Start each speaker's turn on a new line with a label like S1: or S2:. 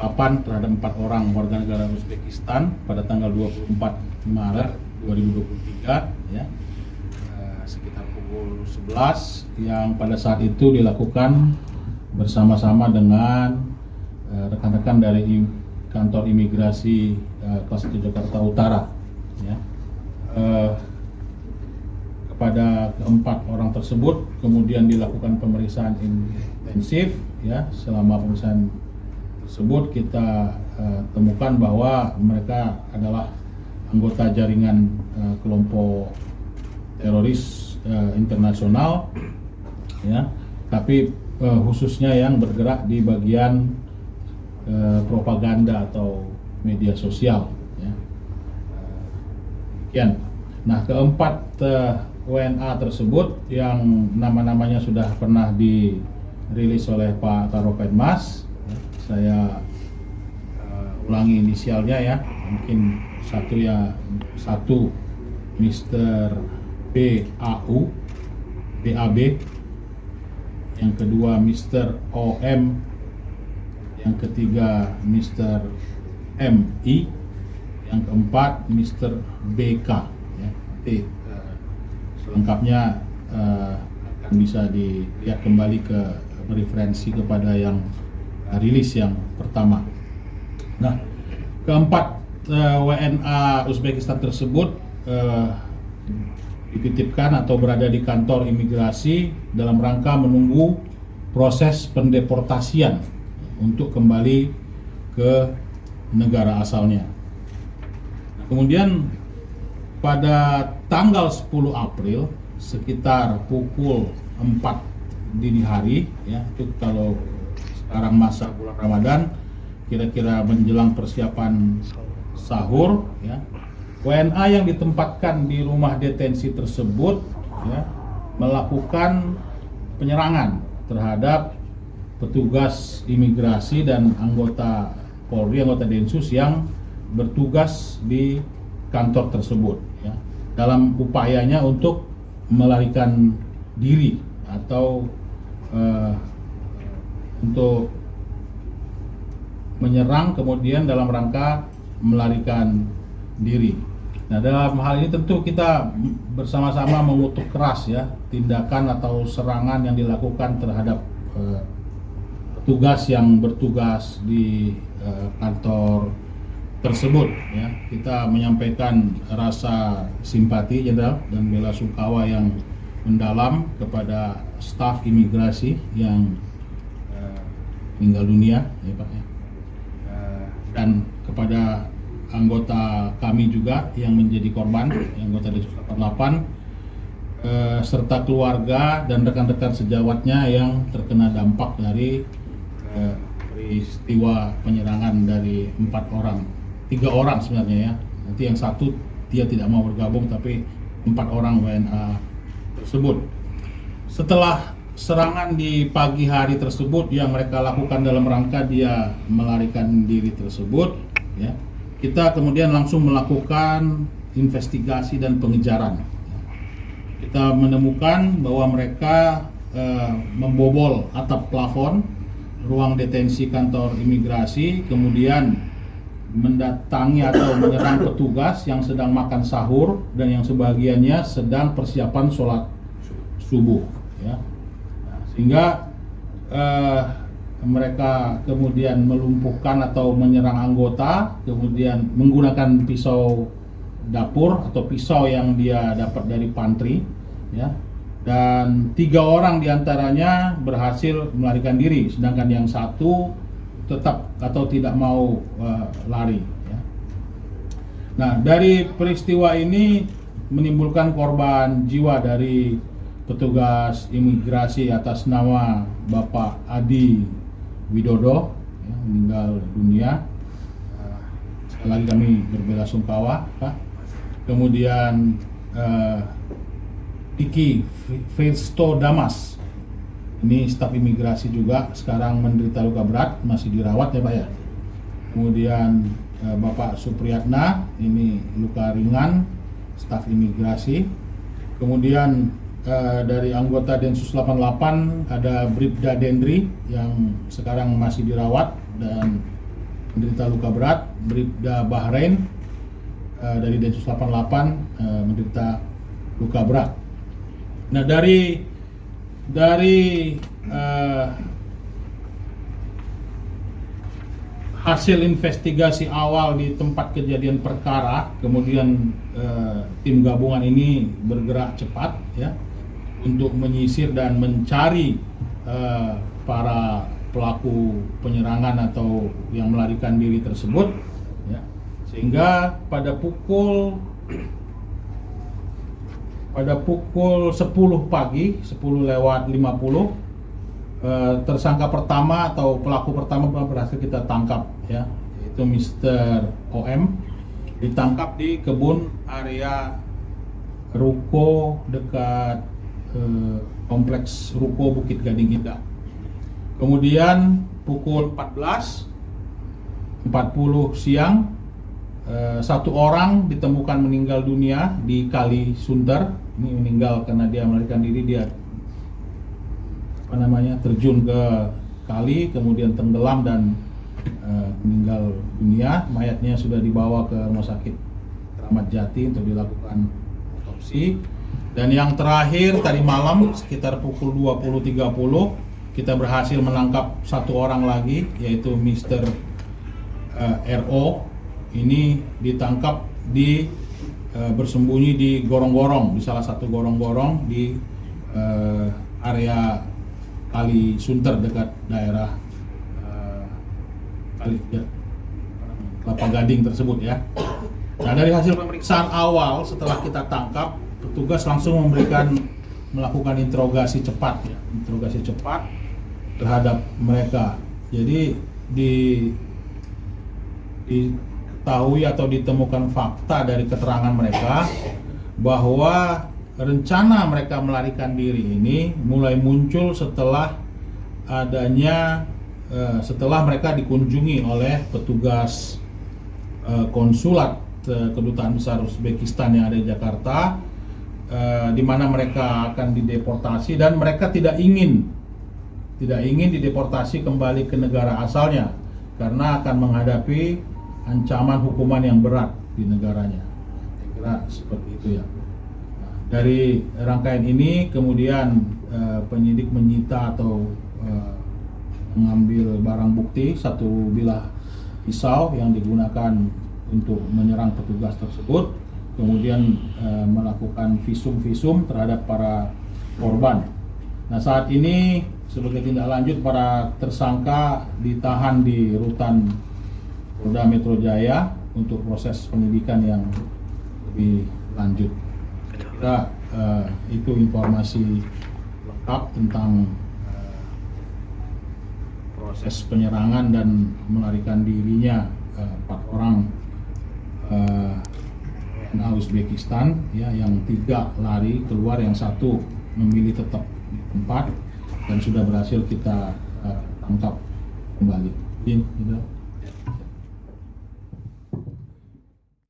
S1: penangkapan terhadap 4 orang warga negara Uzbekistan pada tanggal 24 Maret 2023 ya, sekitar pukul 11 yang pada saat itu dilakukan bersama-sama dengan rekan-rekan dari kantor imigrasi kelas 1 Jakarta Utara ya. Kepada keempat orang tersebut kemudian dilakukan pemeriksaan intensif ya. Selama pemeriksaan tersebut kita temukan bahwa mereka adalah anggota jaringan kelompok teroris internasional ya, tapi khususnya yang bergerak di bagian propaganda atau media sosial ya. Demikian. Nah, keempat WNA tersebut yang nama-namanya sudah pernah dirilis oleh Pak Karopenmas, saya ulangi inisialnya ya, mungkin satu Mr. BAB, yang kedua Mr. OM, yang ketiga Mr. MI, yang keempat Mr. BK ya. Nanti selengkapnya akan bisa dilihat kembali ke referensi kepada yang rilis yang pertama. Nah, keempat WNA Uzbekistan tersebut dititipkan atau berada di kantor imigrasi dalam rangka menunggu proses pendeportasian untuk kembali ke negara asalnya. Nah, kemudian pada tanggal 10 April sekitar pukul 4 dini hari ya, itu kalau sekarang masa bulan Ramadan kira-kira menjelang persiapan sahur ya, WNA yang ditempatkan di rumah detensi tersebut ya, melakukan penyerangan terhadap petugas imigrasi dan anggota Polri, anggota Densus yang bertugas di kantor tersebut ya, dalam upayanya untuk melarikan diri atau untuk menyerang kemudian dalam rangka melarikan diri. Nah, dalam hal ini tentu kita bersama-sama mengutuk keras ya tindakan atau serangan yang dilakukan terhadap petugas yang bertugas di kantor tersebut ya. Kita menyampaikan rasa simpati Jenderal dan bela sungkawa yang mendalam kepada staf imigrasi yang meninggal dunia ya Pak ya. Dan kepada anggota kami juga yang menjadi korban, anggota Densus 88 serta keluarga dan rekan-rekan sejawatnya yang terkena dampak dari peristiwa penyerangan dari 3 orang sebenarnya ya. Nanti yang satu dia tidak mau bergabung, tapi 4 orang WNA tersebut. Setelah serangan di pagi hari tersebut yang mereka lakukan dalam rangka dia melarikan diri tersebut ya, kita kemudian langsung melakukan investigasi dan pengejaran. Kita menemukan bahwa mereka membobol atap plafon ruang detensi kantor imigrasi, kemudian mendatangi atau menyerang petugas yang sedang makan sahur dan yang sebagiannya sedang persiapan sholat subuh ya. Sehingga mereka kemudian melumpuhkan atau menyerang anggota, kemudian menggunakan pisau dapur atau pisau yang dia dapat dari pantry ya. Dan 3 orang diantaranya berhasil melarikan diri, sedangkan yang satu tetap atau tidak mau lari ya. Nah, dari peristiwa ini menimbulkan korban jiwa dari petugas imigrasi atas nama Bapak Adi Widodo ya, meninggal dunia. Sekali lagi kami berbela sungkawa Pak. Kemudian Diki Firsto Damas, ini staf imigrasi juga, sekarang menderita luka berat, masih dirawat ya Pak ya. Kemudian Bapak Supriyatna, ini luka ringan, staf imigrasi. Kemudian dari anggota Densus 88 ada Bribda Dendri yang sekarang masih dirawat, dan menderita luka berat, Bribda Bahrain dari Densus 88 menderita luka berat. Nah, dari hasil investigasi awal di tempat kejadian perkara, kemudian tim gabungan ini bergerak cepat ya untuk menyisir dan mencari para pelaku penyerangan atau yang melarikan diri tersebut ya. Sehingga pada pukul 10 pagi, 10:50, tersangka pertama atau pelaku pertama berhasil kita tangkap ya, yaitu Mr. OM, ditangkap di kebun area ruko dekat kompleks ruko Bukit Gading Indah. Kemudian pukul 14:40 siang, satu orang ditemukan meninggal dunia di Kali Sunter. Ini meninggal karena dia melarikan diri, dia terjun ke kali, kemudian tenggelam dan meninggal dunia. Mayatnya sudah dibawa ke Rumah Sakit Kramat Jati untuk dilakukan otopsi. Dan yang terakhir tadi malam sekitar pukul 20.30 kita berhasil menangkap satu orang lagi, yaitu Mr. RO. Ini ditangkap bersembunyi di gorong-gorong, di salah satu gorong-gorong di area Kali Sunter dekat daerah Kelapa Gading tersebut ya. Nah, dari hasil pemeriksaan awal setelah kita tangkap, petugas langsung melakukan interogasi cepat ya, interogasi cepat terhadap mereka. Jadi diketahui atau ditemukan fakta dari keterangan mereka bahwa rencana mereka melarikan diri ini mulai muncul setelah mereka dikunjungi oleh petugas konsulat Kedutaan Besar Uzbekistan yang ada di Jakarta, di mana mereka akan dideportasi dan mereka tidak ingin dideportasi kembali ke negara asalnya karena akan menghadapi ancaman hukuman yang berat di negaranya. Saya kira seperti itu ya. Dari rangkaian ini kemudian penyidik menyita atau mengambil barang bukti satu bilah pisau yang digunakan untuk menyerang petugas tersebut, kemudian melakukan visum terhadap para korban. Nah, saat ini sebagai tindak lanjut para tersangka ditahan di rutan Polda Metro Jaya untuk proses penyidikan yang lebih lanjut. Itu informasi lengkap tentang proses penyerangan dan melarikan dirinya 4 orang WNA Uzbekistan ya, yang 3 lari keluar, yang 1 memilih tetap di tempat dan sudah berhasil kita tangkap kembali. Gitu.